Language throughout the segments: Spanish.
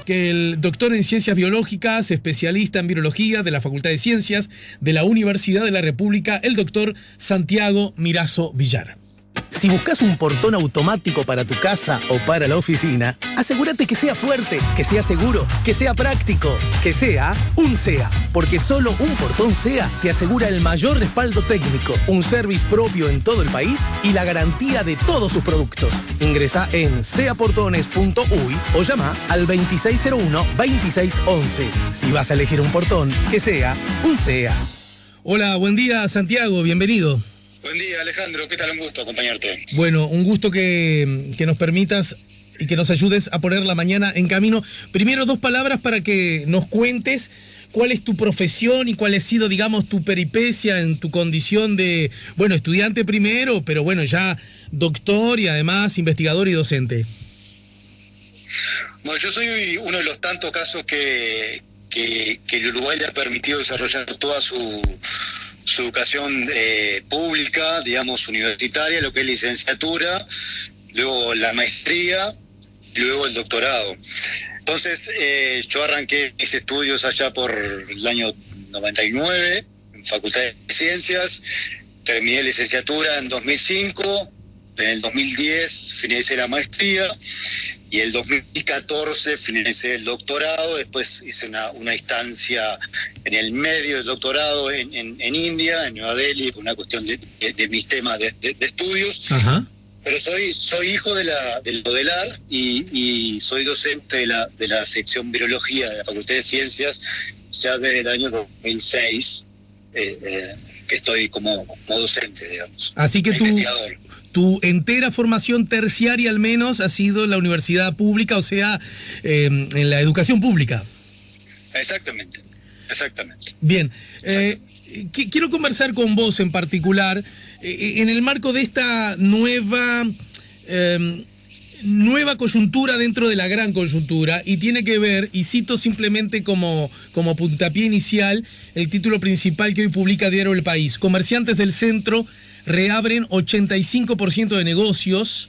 que el doctor en Ciencias Biológicas, especialista en Virología de la Facultad de Ciencias de la Universidad de la República, el doctor Santiago Mirazo Villar. Si buscas un portón automático para tu casa o para la oficina, asegúrate que sea fuerte, que sea seguro, que sea práctico, que sea un SEA. Porque solo un portón SEA te asegura el mayor respaldo técnico, un service propio en todo el país y la garantía de todos sus productos. Ingresa en seaportones.uy o llama al 2601-2611. Si vas a elegir un portón, que sea un SEA. Hola, buen día Santiago, bienvenido. Buen día, Alejandro. ¿Qué tal? Un gusto acompañarte. Bueno, un gusto que nos permitas y que nos ayudes a poner la mañana en camino. Primero, 2 palabras para que nos cuentes cuál es tu profesión y cuál ha sido, digamos, tu peripecia en tu condición de, bueno, estudiante primero, pero bueno, ya doctor y además investigador y docente. Bueno, yo soy uno de los tantos casos que el Uruguay le ha permitido desarrollar toda su educación pública, digamos, universitaria, lo que es licenciatura, luego la maestría, y luego el doctorado. Entonces, yo arranqué mis estudios allá por el año 99, en Facultad de Ciencias, terminé licenciatura en 2005, en el 2010 finalicé la maestría, y el 2014 finalicé el doctorado. Después hice una instancia en el medio del doctorado en India, en Nueva Delhi, por una cuestión de mis temas de estudios. Ajá. Pero soy hijo del ODELAR y soy docente de la sección Virología de la Facultad de Ciencias ya desde el año 2006, que estoy como docente, digamos. Así que tu entera formación terciaria al menos ha sido en la universidad pública, o sea, en la educación pública. Exactamente. Bien, quiero conversar con vos en particular en el marco de esta nueva coyuntura dentro de la gran coyuntura, y tiene que ver, y cito simplemente como puntapié inicial, el título principal que hoy publica Diario El País: comerciantes del centro reabren 85% de negocios.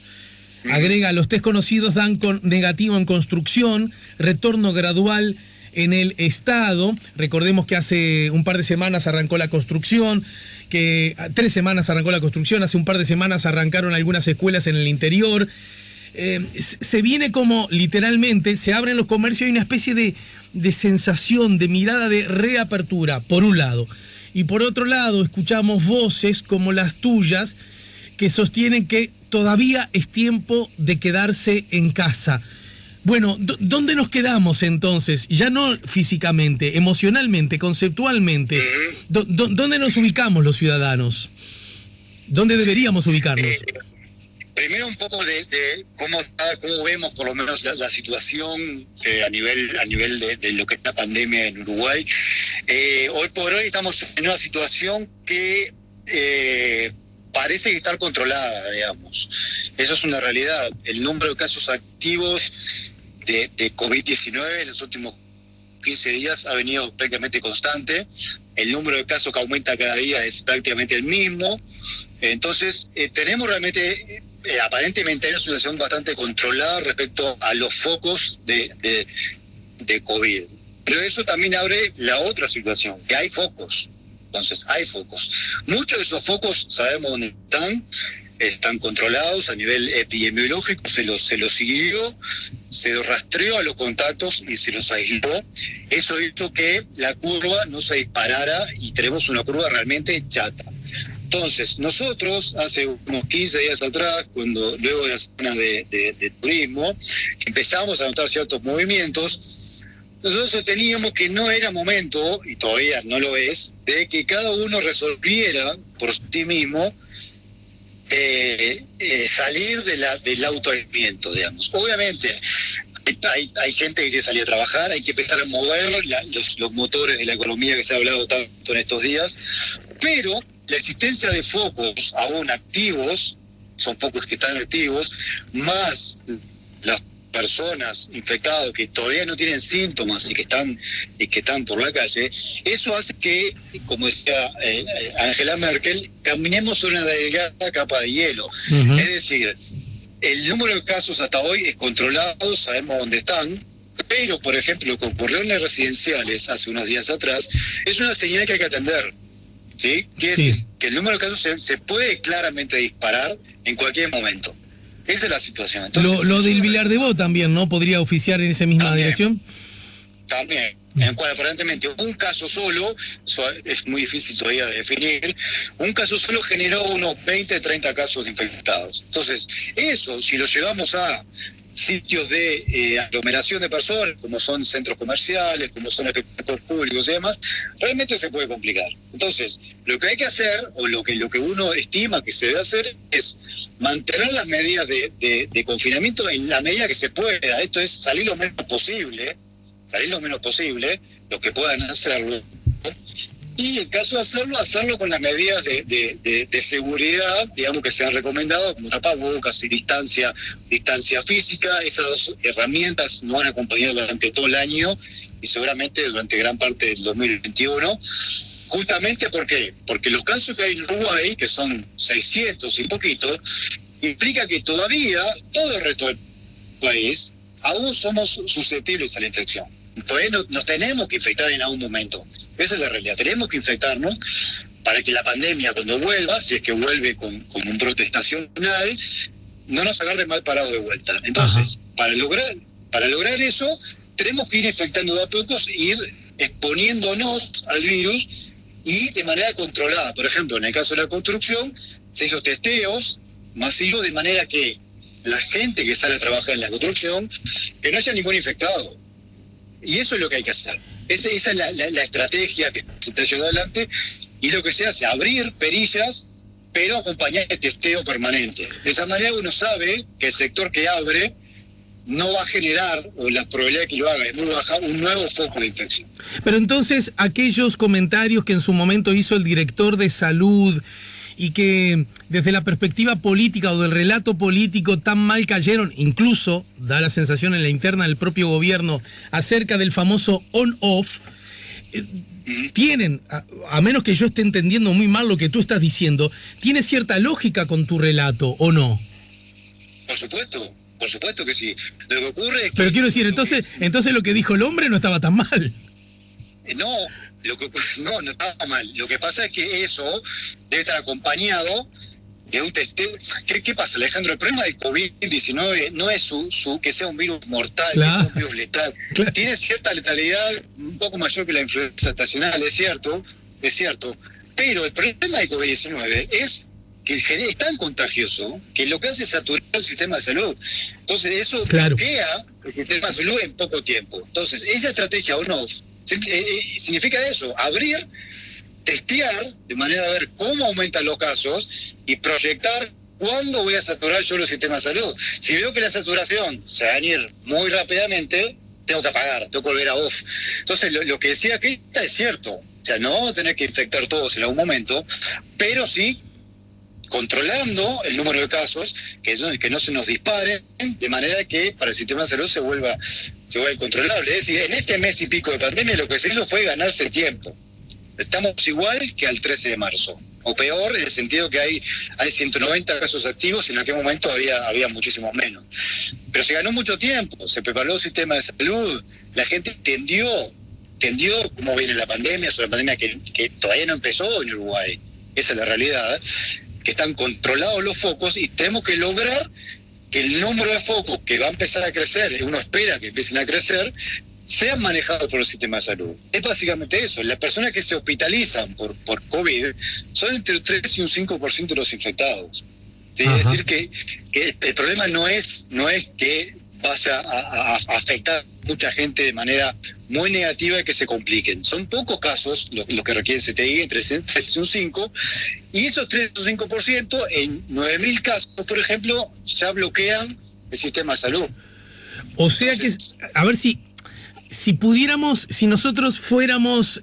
Agrega, los test conocidos dan negativo en construcción, retorno gradual en el Estado. Recordemos que hace un par de semanas arrancó la construcción, que 3 semanas arrancó la construcción, hace un par de semanas arrancaron algunas escuelas en el interior. Se viene como literalmente, se abren los comercios, hay una especie de sensación, de mirada de reapertura, por un lado. Y por otro lado, escuchamos voces como las tuyas que sostienen que todavía es tiempo de quedarse en casa. Bueno, ¿dónde nos quedamos entonces? Ya no físicamente, emocionalmente, conceptualmente. ¿Dónde nos ubicamos los ciudadanos? ¿Dónde deberíamos ubicarnos? Primero un poco de cómo vemos por lo menos la situación a nivel de lo que es la pandemia en Uruguay. Hoy por hoy estamos en una situación que parece estar controlada, digamos. Eso es una realidad. El número de casos activos de COVID-19 en los últimos 15 días ha venido prácticamente constante. El número de casos que aumenta cada día es prácticamente el mismo. Entonces, tenemos realmente, aparentemente, una situación bastante controlada respecto a los focos de COVID. Pero eso también abre la otra situación, que hay focos. Entonces, hay focos. Muchos de esos focos sabemos dónde están controlados a nivel epidemiológico, se los siguió, se los rastreó a los contactos y se los aisló. Eso hizo que la curva no se disparara y tenemos una curva realmente chata. Entonces, nosotros hace unos 15 días atrás, luego de la semana de turismo, empezamos a notar ciertos movimientos. Nosotros sosteníamos que no era momento, y todavía no lo es, de que cada uno resolviera por sí mismo salir del autoaislamiento, digamos. Obviamente, hay gente que quiere salir a trabajar, hay que empezar a mover los motores de la economía que se ha hablado tanto en estos días, pero la existencia de focos aún activos, son focos que están activos, más las personas infectadas que todavía no tienen síntomas y que están por la calle, eso hace que, como decía Angela Merkel, caminemos sobre una delgada capa de hielo. Es decir, el número de casos hasta hoy es controlado, sabemos dónde están, Pero, por ejemplo, lo que ocurrió en las residenciales hace unos días atrás es una señal que hay que atender, ¿sí? Que Sí. es que el número de casos se puede claramente disparar en cualquier momento. Esa es la situación. Entonces, Lo del Vilardebó también, ¿no? ¿Podría oficiar en esa misma También. dirección? También, en cual aparentemente un caso solo, es muy difícil todavía de definir, un caso solo generó unos 20, 30 casos de infectados. Entonces, eso, si lo llevamos a sitios de aglomeración de personas, como son centros comerciales, como son espectáculos públicos y demás, realmente se puede complicar. Entonces, lo que hay que hacer, o lo que uno estima que se debe hacer, es mantener las medidas de confinamiento en la medida que se pueda. Esto es salir lo menos posible, los que puedan hacerlo, y en caso de hacerlo con las medidas de seguridad, digamos, que se han recomendado, como tapabocas y distancia física. Esas dos herramientas nos van a acompañar durante todo el año y seguramente durante gran parte del 2021. Justamente, ¿por qué? Porque los casos que hay en Uruguay, que son 600 y poquitos, implica que todavía todo el resto del país aún somos susceptibles a la infección. Todavía nos tenemos que infectar en algún momento. Esa es la realidad. Tenemos que infectarnos para que la pandemia, cuando vuelva, si es que vuelve con un brote estacional, no nos agarre mal parado de vuelta. Entonces, para lograr eso, tenemos que ir infectando de a pocos, ir exponiéndonos al virus y de manera controlada. Por ejemplo, en el caso de la construcción, se hizo testeos masivos de manera que la gente que sale a trabajar en la construcción, que no haya ningún infectado. Y eso es lo que hay que hacer. Esa es la estrategia que se está llevando adelante, y lo que se hace, abrir perillas, pero acompañar el testeo permanente. De esa manera uno sabe que el sector que abre no va a generar, o la probabilidad de que lo haga es muy baja, un nuevo foco de infección. Pero entonces, aquellos comentarios que en su momento hizo el director de salud y que desde la perspectiva política o del relato político tan mal cayeron, incluso da la sensación en la interna del propio gobierno, acerca del famoso on-off, tienen, a menos que yo esté entendiendo muy mal lo que tú estás diciendo, tiene cierta lógica con tu relato, ¿o no? Por supuesto que sí. Lo que ocurre es que... Pero quiero decir, entonces lo que dijo el hombre no estaba tan mal. No estaba mal. Lo que pasa es que eso debe estar acompañado de un testeo. ¿Qué pasa, Alejandro? El problema del COVID-19 no es que sea un virus mortal, claro, que sea un virus letal. Claro. Tiene cierta letalidad un poco mayor que la influenza estacional, es cierto. Pero el problema del COVID-19 es que es tan contagioso que lo que hace es saturar el sistema de salud. Entonces eso bloquea el sistema de salud en poco tiempo. Entonces, esa estrategia on-off significa eso, abrir, testear de manera de ver cómo aumentan los casos y proyectar cuándo voy a saturar yo los sistemas de salud. Si veo que la saturación se va a ir muy rápidamente, tengo que apagar, tengo que volver a off. Entonces, lo que decía Keita es cierto. O sea, no vamos a tener que infectar todos en algún momento, pero sí controlando el número de casos, que no se nos disparen, de manera que para el sistema de salud se vuelva controlable. Es decir, en este mes y pico de pandemia lo que se hizo fue ganarse tiempo. Estamos igual que al 13 de marzo, o peor, en el sentido que hay 190 casos activos, y en aquel momento había muchísimos menos. Pero se ganó mucho tiempo, se preparó el sistema de salud, la gente entendió cómo viene la pandemia. Es una pandemia que todavía no empezó en Uruguay, esa es la realidad, que están controlados los focos, y tenemos que lograr que el número de focos que va a empezar a crecer, uno espera que empiecen a crecer, sean manejados por el sistema de salud. Es básicamente eso. Las personas que se hospitalizan por COVID son entre un 3 y un 5% de los infectados. Es decir, que el problema no es que vaya a afectar a mucha gente de manera muy negativa y que se compliquen. Son pocos casos los que requieren CTI, entre 3 y un 5, y esos 3 o 5%, en 9.000 casos, por ejemplo, ya bloquean el sistema de salud. O sea que, a ver si pudiéramos, si nosotros fuéramos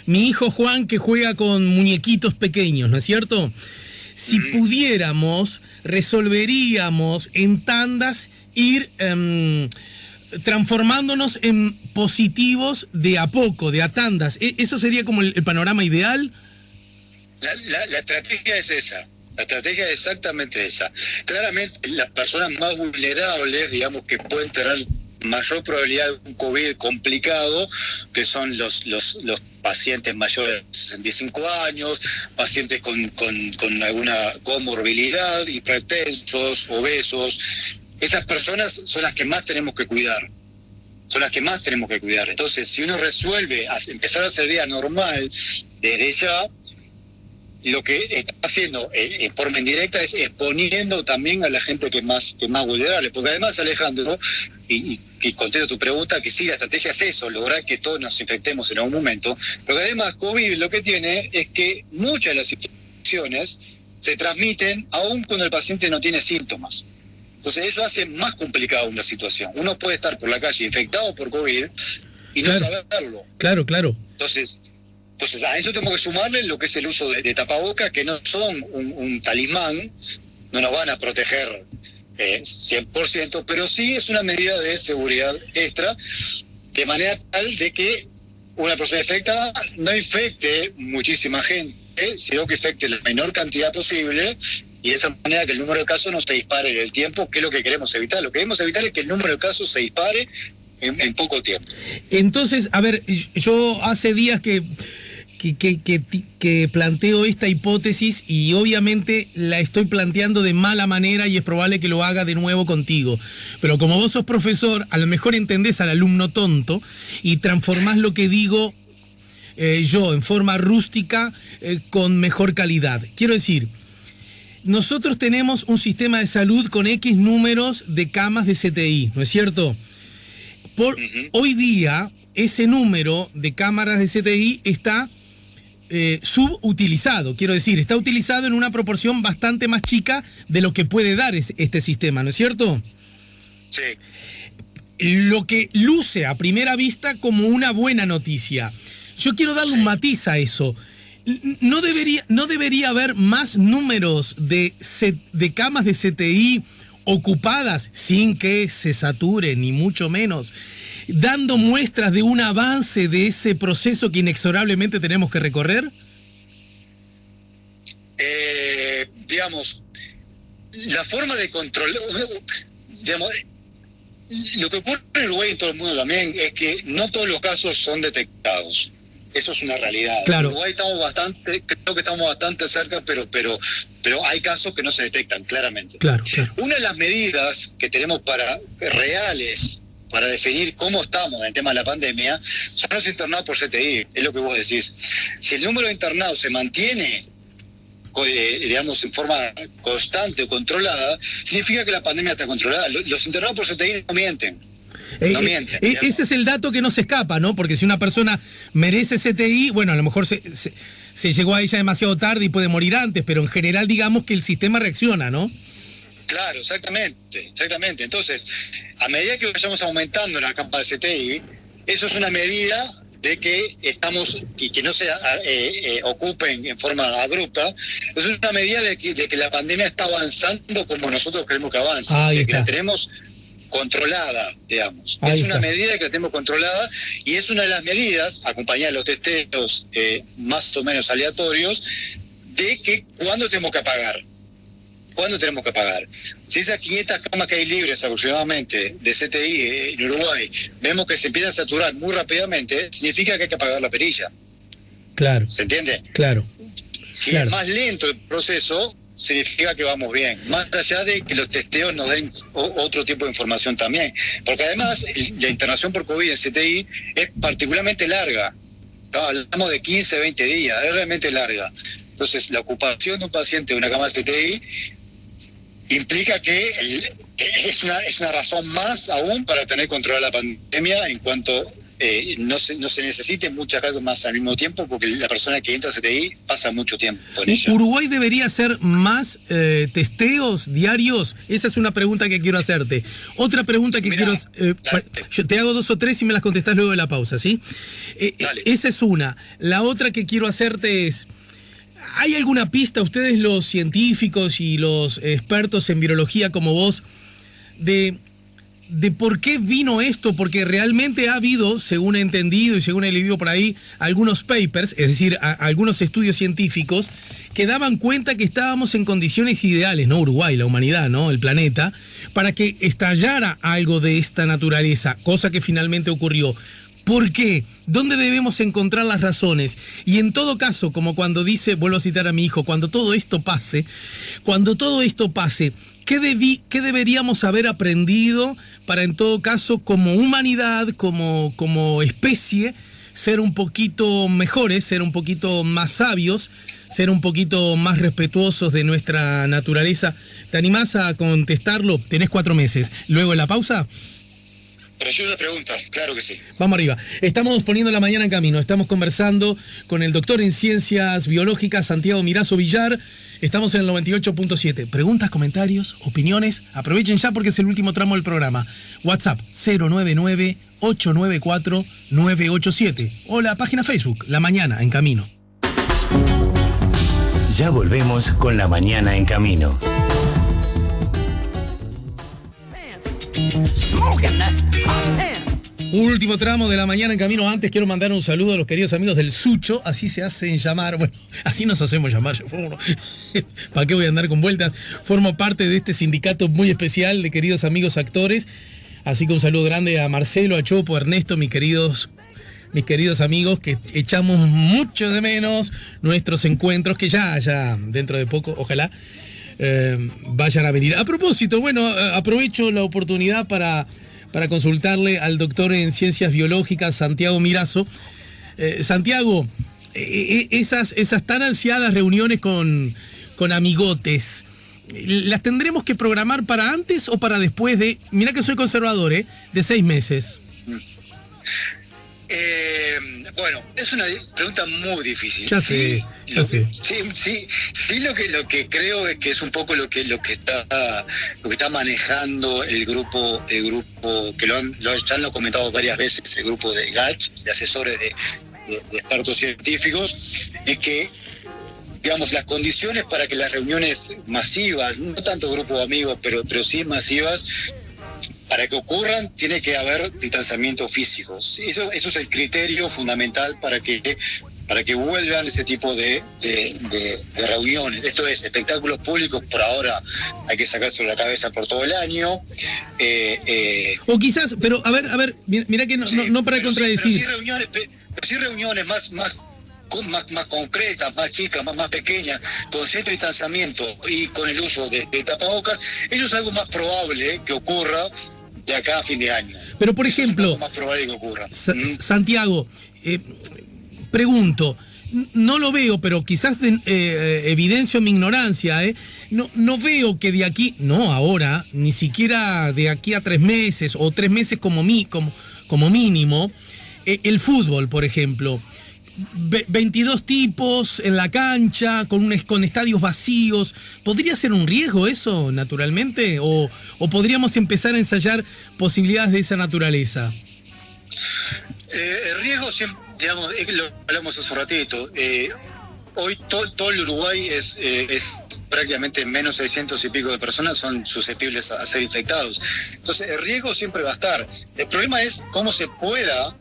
mi hijo Juan, que juega con muñequitos pequeños, ¿no es cierto? Si pudiéramos, resolveríamos en tandas ir transformándonos en positivos de a poco, de a tandas. ¿Eso sería como el panorama ideal? La estrategia es esa. La estrategia es exactamente esa. Claramente, las personas más vulnerables, digamos, que pueden tener mayor probabilidad de un COVID complicado, que son los pacientes mayores de 65 años, pacientes con alguna comorbilidad, hipertensos, obesos. Esas personas son las que más tenemos que cuidar. Entonces, si uno resuelve empezar a hacer vida normal desde ya, lo que está haciendo en forma indirecta es exponiendo también a la gente que es más vulnerable. Porque además, Alejandro, y contesto tu pregunta, que sí, la estrategia es eso, lograr que todos nos infectemos en algún momento. Pero además, COVID lo que tiene es que muchas de las infecciones se transmiten aún cuando el paciente no tiene síntomas. Entonces eso hace más complicada una situación. Uno puede estar por la calle infectado por COVID y no saberlo. Claro. Entonces a eso tenemos que sumarle lo que es el uso de tapabocas, que no son un talismán, no nos van a proteger 100%, pero sí es una medida de seguridad extra, de manera tal de que una persona infectada no infecte muchísima gente, sino que infecte la menor cantidad posible, y de esa manera que el número de casos no se dispare en el tiempo, que es lo que queremos evitar. Lo que queremos evitar es que el número de casos se dispare en poco tiempo. Entonces, a ver, yo hace días que planteo esta hipótesis y obviamente la estoy planteando de mala manera y es probable que lo haga de nuevo contigo. Pero como vos sos profesor, a lo mejor entendés al alumno tonto y transformás lo que digo yo en forma rústica con mejor calidad. Quiero decir, nosotros tenemos un sistema de salud con X números de camas de CTI, ¿no es cierto? Hoy día, ese número de cámaras de CTI está subutilizado. Quiero decir, está utilizado en una proporción bastante más chica de lo que puede dar este sistema, ¿no es cierto? Sí. Lo que luce a primera vista como una buena noticia. Yo quiero darle un matiz a eso. ¿No debería haber más números de camas de CTI ocupadas sin que se sature, ni mucho menos, dando muestras de un avance de ese proceso que inexorablemente tenemos que recorrer? Digamos, la forma de controlar, digamos, lo que ocurre en Uruguay y en todo el mundo también es que no todos los casos son detectados. Eso es una realidad. Claro. En Uruguay creo que estamos bastante cerca, pero hay casos que no se detectan claramente. Claro. Una de las medidas que tenemos reales para definir cómo estamos en el tema de la pandemia son los internados por CTI, es lo que vos decís. Si el número de internados se mantiene, digamos, en forma constante o controlada, significa que la pandemia está controlada. Los internados por CTI no mienten. Ese es el dato que no se escapa, ¿no? Porque si una persona merece CTI, bueno, a lo mejor se llegó a ella demasiado tarde y puede morir antes, pero en general digamos que el sistema reacciona, ¿no? Claro, exactamente. Entonces, a medida que vayamos aumentando la capa de CTI, eso es una medida de que estamos, y que no se ocupen en forma abrupta, es una medida de que la pandemia está avanzando como nosotros queremos que avance, que la tenemos controlada, digamos. Es una medida que la tenemos controlada y es una de las medidas, acompañada de los testeos más o menos aleatorios, de que cuándo tenemos que apagar. Si esas 500 camas que hay libres aproximadamente de CTI en Uruguay, vemos que se empiezan a saturar muy rápidamente, significa que hay que apagar la perilla. Claro. ¿Se entiende? Claro. Si es más lento el proceso, significa que vamos bien, más allá de que los testeos nos den otro tipo de información también, porque además la internación por COVID en CTI es particularmente larga. Hablamos de 15, 20 días, es realmente larga. Entonces, la ocupación de un paciente de una cama de CTI implica que es una razón más aún para tener controlada la pandemia en cuanto no se necesiten muchas casas más al mismo tiempo, porque la persona que entra a CTI pasa mucho tiempo con ella. ¿Uruguay debería hacer más testeos diarios? Esa es una pregunta que quiero hacerte. Otra pregunta que quiero... yo te hago 2 o 3 y me las contestás luego de la pausa, ¿sí? Esa es una. La otra que quiero hacerte es... ¿Hay alguna pista, ustedes los científicos y los expertos en virología como vos, de de por qué vino esto, porque realmente ha habido, según he entendido y según he leído por ahí, algunos papers, es decir, algunos estudios científicos que daban cuenta que estábamos en condiciones ideales, ¿no? Uruguay, la humanidad, ¿no? El planeta, para que estallara algo de esta naturaleza, cosa que finalmente ocurrió. ¿Por qué? ¿Dónde debemos encontrar las razones? Y en todo caso, como cuando dice, vuelvo a citar a mi hijo, cuando todo esto pase, ¿qué deberíamos haber aprendido para en todo caso como humanidad, como especie, ser un poquito mejores, ser un poquito más sabios, ser un poquito más respetuosos de nuestra naturaleza? ¿Te animás a contestarlo? Tenés 4 meses. Luego en la pausa. Preciosa pregunta, claro que sí. Vamos arriba. Estamos poniendo la mañana en camino. Estamos conversando con el doctor en Ciencias Biológicas, Santiago Mirazo Villar. Estamos en el 98.7. Preguntas, comentarios, opiniones. Aprovechen ya porque es el último tramo del programa. WhatsApp 099-894-987. O la página Facebook, La Mañana en Camino. Ya volvemos con La Mañana en Camino. Último tramo de La Mañana en Camino. Antes quiero mandar un saludo a los queridos amigos del Sucho, así se hacen llamar, bueno, así nos hacemos llamar. ¿Para qué voy a andar con vueltas? Formo parte de este sindicato muy especial de queridos amigos actores, así que un saludo grande a Marcelo, a Chopo, a Ernesto, mis queridos amigos, que echamos mucho de menos nuestros encuentros, que ya dentro de poco, ojalá, vayan a venir. A propósito, bueno, aprovecho la oportunidad para consultarle al doctor en Ciencias Biológicas, Santiago Mirazo. Santiago, esas tan ansiadas reuniones con amigotes, ¿las tendremos que programar para antes o para después de, mirá que soy conservador, de 6 meses? Bueno, es una pregunta muy difícil. Ya sé. Sí, lo que creo es que es un poco lo que está manejando el grupo que ya lo han comentado varias veces, el grupo de GACH, de asesores de expertos científicos, es que, digamos, las condiciones para que las reuniones masivas, no tanto grupos de amigos, pero sí masivas, para que ocurran, tiene que haber distanciamiento físico. Eso es el criterio fundamental para que vuelvan ese tipo de reuniones. Esto es, espectáculos públicos por ahora hay que sacárselo de la cabeza por todo el año. O quizás, pero a ver, mira que no para contradecir. Sí reuniones más concretas, más chicas, más pequeñas, con cierto distanciamiento y con el uso de tapabocas, eso es algo más probable que ocurra de acá a fin de año. Pero por ejemplo, es más probable que ocurra. Santiago, pregunto, no lo veo, pero quizás evidencio mi ignorancia, no veo que de aquí, no ahora, ni siquiera de aquí a 3 meses o 3 meses como mínimo, el fútbol, por ejemplo. 22 tipos en la cancha, con estadios vacíos. ¿Podría ser un riesgo eso, naturalmente? ¿O podríamos empezar a ensayar posibilidades de esa naturaleza? El riesgo, digamos, lo hablamos hace un ratito. Hoy todo el Uruguay es prácticamente menos 600 y pico de personas son susceptibles a ser infectados. Entonces el riesgo siempre va a estar. El problema es cómo se pueda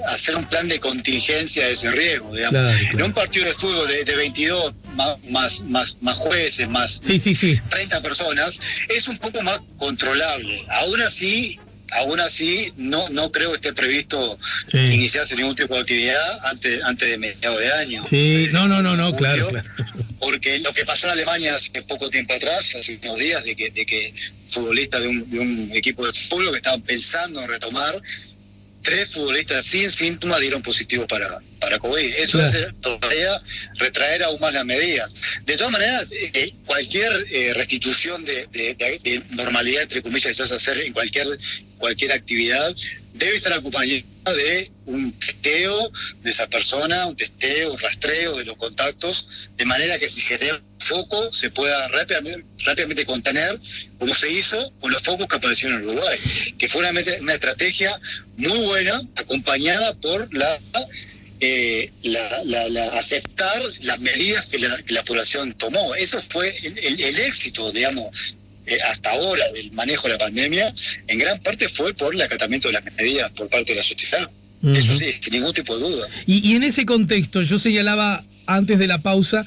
hacer un plan de contingencia de ese riesgo, digamos. Claro. En un partido de fútbol de 22 más jueces, más 30 personas, es un poco más controlable. Aún así no creo que esté previsto iniciarse ningún tipo de actividad antes de mediados de año. Sí, no, claro. Porque lo que pasó en Alemania hace poco tiempo atrás, hace unos días, de que futbolistas de un equipo de fútbol que estaban pensando en retomar, 3 futbolistas sin síntomas dieron positivo para COVID. Eso hace todavía retraer aún más las medidas. De todas maneras, cualquier restitución de normalidad, entre comillas, que se vas a hacer en cualquier actividad, debe estar acompañada de un testeo de esa persona, un rastreo de los contactos, de manera que si genera foco se pueda rápidamente contener, como se hizo con los focos que aparecieron en Uruguay, que fue una estrategia muy buena, acompañada por aceptar las medidas que la población tomó. Eso fue el éxito, digamos, hasta ahora del manejo de la pandemia, en gran parte fue por el acatamiento de las medidas por parte de la sociedad. Uh-huh. Eso sí, sin ningún tipo de duda. Y en ese contexto, yo señalaba antes de la pausa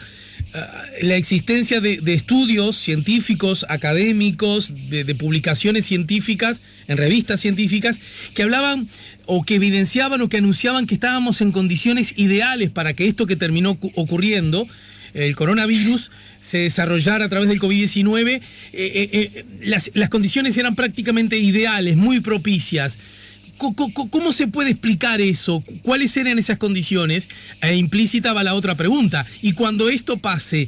la existencia de estudios científicos, académicos, de publicaciones científicas, en revistas científicas, que hablaban o que evidenciaban o que anunciaban que estábamos en condiciones ideales para que esto que terminó ocurriendo, el coronavirus, se desarrollara a través del COVID-19, las condiciones eran prácticamente ideales, muy propicias. ¿Cómo se puede explicar eso? ¿Cuáles eran esas condiciones? Implícita va la otra pregunta. Y cuando esto pase,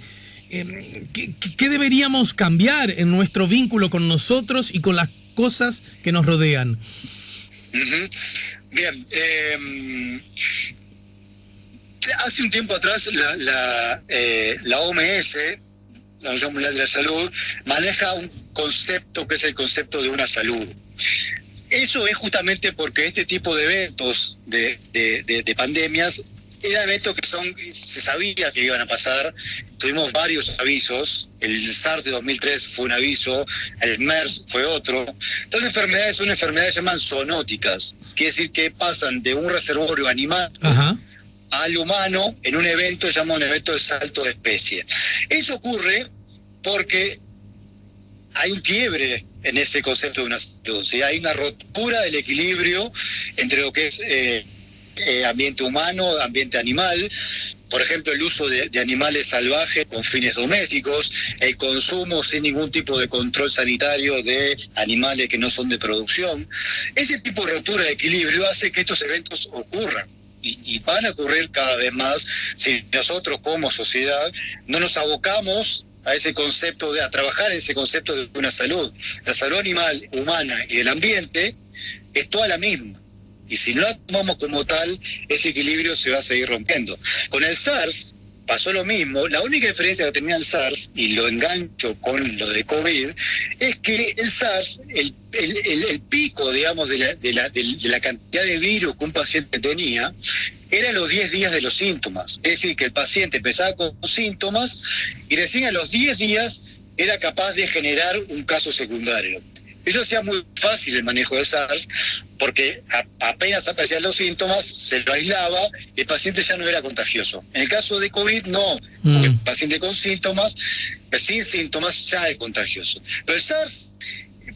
¿qué deberíamos cambiar en nuestro vínculo con nosotros y con las cosas que nos rodean? Uh-huh. Bien. Hace un tiempo atrás la OMS, la Organización Mundial de la Salud, maneja un concepto que es el concepto de una salud. Eso es justamente porque este tipo de eventos de pandemias eran eventos que se sabía que iban a pasar. Tuvimos varios avisos. El SARS de 2003 fue un aviso, el MERS fue otro. Las enfermedades son enfermedades que se llaman zoonóticas, quiere decir que pasan de un reservorio animal al humano en un evento, se llama un evento de salto de especie. Eso ocurre porque hay un quiebre en ese concepto de una salud, ¿sí? Hay una ruptura del equilibrio entre lo que es ambiente humano, ambiente animal. Por ejemplo, el uso de animales salvajes con fines domésticos, el consumo sin ningún tipo de control sanitario de animales que no son de producción. Ese tipo de ruptura de equilibrio hace que estos eventos ocurran. Y van a ocurrir cada vez más si nosotros como sociedad no nos abocamos a ese concepto a trabajar en ese concepto de una salud. La salud animal, humana y del ambiente es toda la misma. Y si no la tomamos como tal, ese equilibrio se va a seguir rompiendo. Con el SARS pasó lo mismo. La única diferencia que tenía el SARS, y lo engancho con lo de COVID, es que el SARS, el pico, digamos, de la cantidad de virus que un paciente tenía, era los 10 días de los síntomas. Es decir, que el paciente empezaba con síntomas y recién a los 10 días era capaz de generar un caso secundario. Eso hacía muy fácil el manejo del SARS, porque apenas aparecían los síntomas, se lo aislaba, y el paciente ya no era contagioso. En el caso de COVID, no, porque el paciente con síntomas, sin síntomas, ya es contagioso. Pero el SARS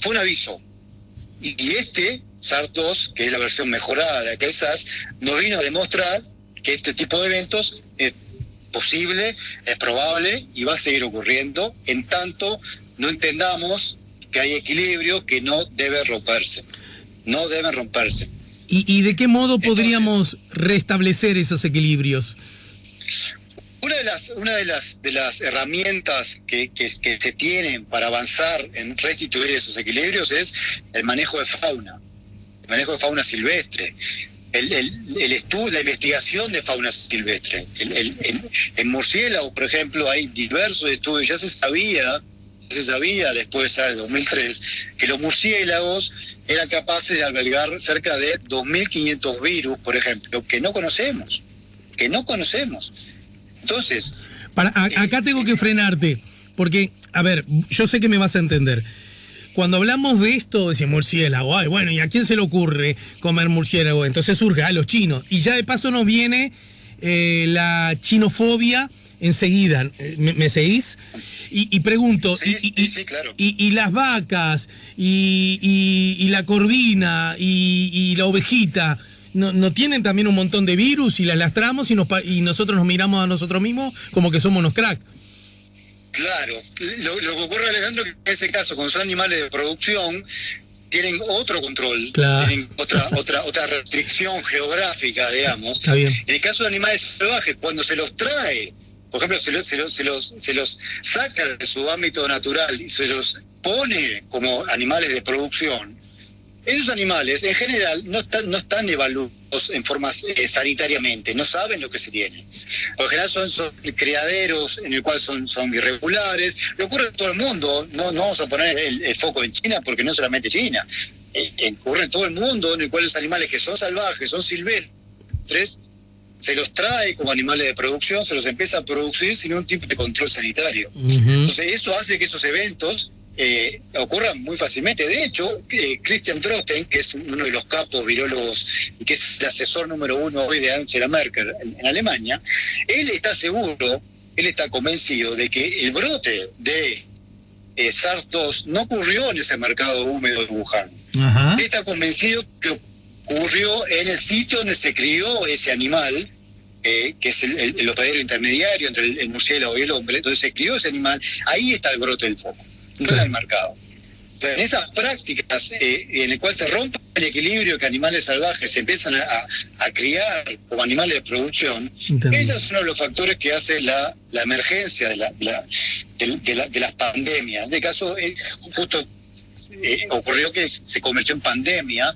fue un aviso. Y este SARS-2, que es la versión mejorada de aquel SARS, nos vino a demostrar que este tipo de eventos es posible, es probable y va a seguir ocurriendo, en tanto no entendamos que hay equilibrio que no debe romperse. No deben romperse. ¿Y de qué modo podríamos restablecer esos equilibrios? Una de las herramientas que se tienen para avanzar en restituir esos equilibrios es el manejo de fauna silvestre, el estudio, la investigación de fauna silvestre. En murciélagos, por ejemplo, hay diversos estudios. Ya se sabía después de 2003 que los murciélagos eran capaces de albergar cerca de 2.500 virus, por ejemplo, que no conocemos. Entonces... acá tengo que frenarte, porque, a ver, yo sé que me vas a entender. Cuando hablamos de esto, decimos murciélago, ay, bueno, ¿y a quién se le ocurre comer murciélago? Entonces surge, los chinos. Y ya de paso nos viene la chinofobia enseguida. ¿Me seguís? Y pregunto, sí, claro. y las vacas, y la corvina, y la ovejita, ¿no tienen también un montón de virus y las lastramos y nosotros nos miramos a nosotros mismos como que somos unos crack? Claro. Lo que ocurre, Alejandro, que en ese caso, cuando son animales de producción, tienen otro control, claro. Tienen otra restricción geográfica, digamos. Está bien. En el caso de animales salvajes, cuando se los trae, por ejemplo, se los saca de su ámbito natural y se los pone como animales de producción, esos animales en general no están evaluados en forma sanitariamente, no saben lo que se tiene. Por general son criaderos en el cual son irregulares. Le ocurre en todo el mundo. No vamos a poner el foco en China, porque no solamente China. Ocurre en todo el mundo, en el cual los animales que son salvajes, son silvestres, se los trae como animales de producción, se los empieza a producir sin ningún tipo de control sanitario. Uh-huh. Entonces eso hace que esos eventos ocurran muy fácilmente. De hecho, Christian Drosten, que es uno de los capos virólogos y que es el asesor número 1 hoy de Angela Merkel en Alemania, él está seguro, él está convencido de que el brote de SARS-2 no ocurrió en ese mercado húmedo de Wuhan. Ajá. Él está convencido que ocurrió en el sitio donde se crió ese animal, que es el hospedero intermediario entre el murciélago y el hombre. Entonces se crió ese animal, ahí está el brote del foco, no en el mercado. Entonces, en esas prácticas en el cual se rompe el equilibrio, que animales salvajes se empiezan a criar como animales de producción, esos son los factores que hacen la emergencia de las pandemias. De caso, justo ocurrió que se convirtió en pandemia,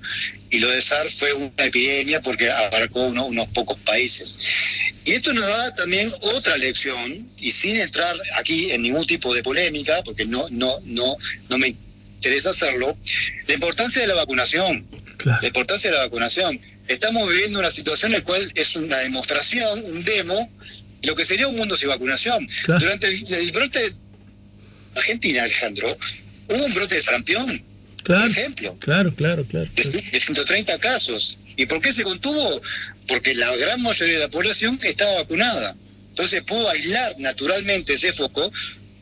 y lo de SARS fue una epidemia porque abarcó unos pocos países. Y esto nos da también otra lección, y sin entrar aquí en ningún tipo de polémica, porque no me interesa hacerlo, la importancia de la vacunación. Claro. La importancia de la vacunación. Estamos viviendo una situación en la cual es una demostración, un demo, de lo que sería un mundo sin vacunación. Claro. Durante el brote de Argentina, Alejandro, hubo un brote de sarampión, claro, por ejemplo. Claro. De 130 casos. ¿Y por qué se contuvo? Porque la gran mayoría de la población estaba vacunada. Entonces pudo aislar naturalmente ese foco,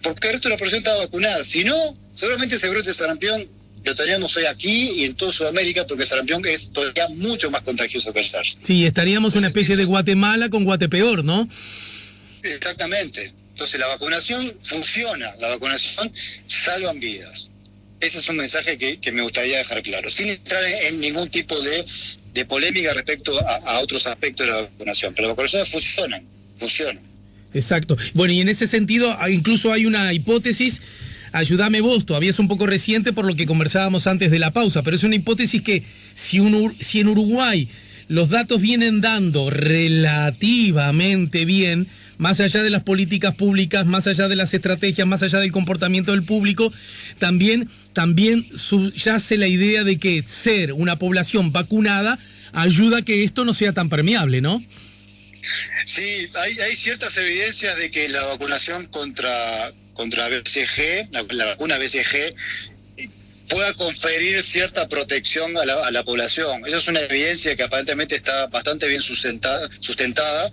porque el resto de la población estaba vacunada. Si no, seguramente ese brote de sarampión lo teníamos hoy aquí y en toda Sudamérica, porque el sarampión es todavía mucho más contagioso que el SARS. Sí, estaríamos una especie de Guatemala con Guatepeor, ¿no? Exactamente. Entonces la vacunación funciona, la vacunación salvan vidas. Ese es un mensaje que me gustaría dejar claro, sin entrar en ningún tipo de polémica respecto a otros aspectos de la vacunación. Pero las vacunaciones funcionan. Exacto. Bueno, y en ese sentido incluso hay una hipótesis, ayúdame vos, todavía es un poco reciente por lo que conversábamos antes de la pausa, pero es una hipótesis que si en Uruguay los datos vienen dando relativamente bien, más allá de las políticas públicas, más allá de las estrategias, más allá del comportamiento del público, también subyace la idea de que ser una población vacunada ayuda a que esto no sea tan permeable, ¿no? Sí, hay ciertas evidencias de que la vacunación contra BCG, la vacuna BCG, pueda conferir cierta protección a la población. Esa es una evidencia que aparentemente está bastante bien sustentada,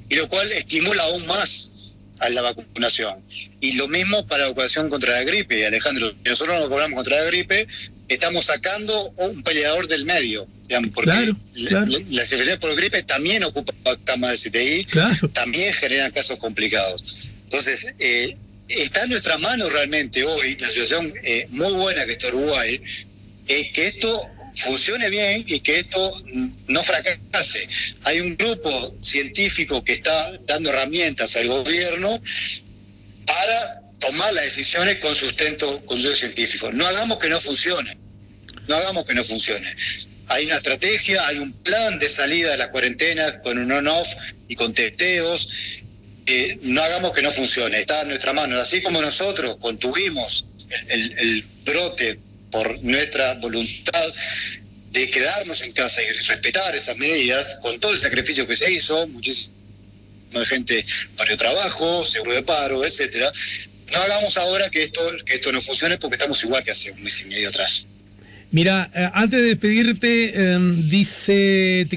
y lo cual estimula aún más a la vacunación. Y lo mismo para la vacunación contra la gripe, Alejandro. Si nosotros nos vacunamos contra la gripe, estamos sacando un peleador del medio, digamos, porque claro. Las enfermedades por gripe también ocupan camas de CTI, claro, también generan casos complicados. Entonces, está en nuestra mano realmente hoy, la situación muy buena que está Uruguay, que esto funcione bien y que esto no fracase. Hay un grupo científico que está dando herramientas al gobierno para tomar las decisiones con sustento científico. No hagamos que no funcione. Hay una estrategia, hay un plan de salida de las cuarentenas con un on-off y con testeos. No hagamos que no funcione, está en nuestra mano. Así como nosotros contuvimos el brote por nuestra voluntad de quedarnos en casa y respetar esas medidas, con todo el sacrificio que se hizo, muchísima gente perdió trabajo, seguro de paro, etcétera. No hagamos ahora que esto no funcione, porque estamos igual que hace un mes y medio atrás. Mira, antes de despedirte, dice...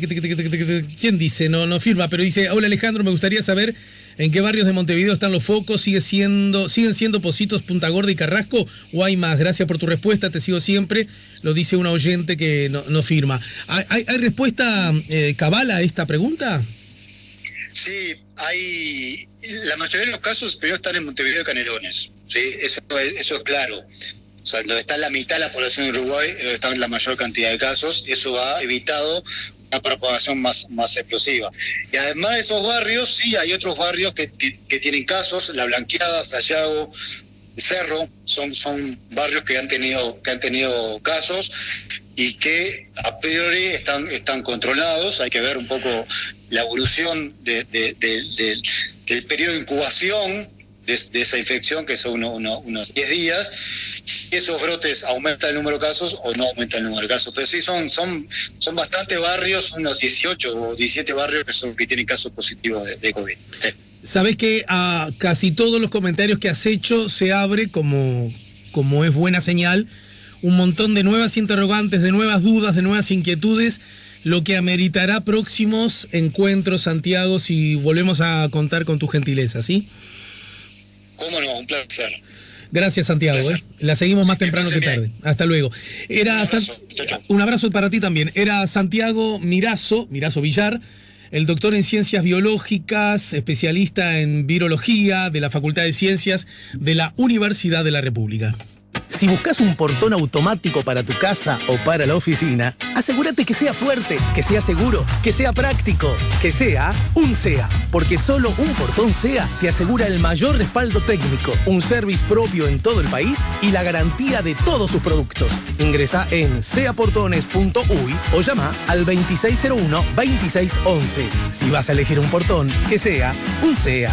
¿Quién dice? No firma, pero dice: hola Alejandro, me gustaría saber en qué barrios de Montevideo están los focos. ¿Siguen siendo Pocitos, Punta Gorda y Carrasco, o hay más? Gracias por tu respuesta, te sigo siempre. Lo dice una oyente que no firma. ¿Hay respuesta cabal a esta pregunta? Sí, hay. La mayoría de los casos primero están en Montevideo y Canelones, ¿sí? Eso es claro. O sea, donde está la mitad de la población de Uruguay, donde está la mayor cantidad de casos, eso ha evitado una propagación más explosiva. Y además de esos barrios, sí hay otros barrios que tienen casos. La Blanqueada, Sayago, Cerro, son barrios que han tenido casos y que a priori están controlados. Hay que ver un poco la evolución del periodo de incubación de esa infección, que son unos 10 días. Esos brotes aumentan el número de casos o no aumentan el número de casos, pero sí son bastantes barrios, unos 18 o 17 barrios que tienen casos positivos de COVID. Sabés que a casi todos los comentarios que has hecho se abre como como es buena señal, un montón de nuevas interrogantes, de nuevas dudas, de nuevas inquietudes, lo que ameritará próximos encuentros, Santiago, si volvemos a contar con tu gentileza, ¿sí? Cómo no, un placer. Gracias, Santiago. La seguimos más temprano que tarde. Hasta luego. Un abrazo para ti también. Era Santiago Mirazo Villar, el doctor en Ciencias Biológicas, especialista en virología de la Facultad de Ciencias de la Universidad de la República. Si buscas un portón automático para tu casa o para la oficina, asegúrate que sea fuerte, que sea seguro, que sea práctico, que sea un SEA. Porque solo un portón SEA te asegura el mayor respaldo técnico, un service propio en todo el país y la garantía de todos sus productos. Ingresa en seaportones.uy o llama al 2601-2611. Si vas a elegir un portón, que sea un SEA.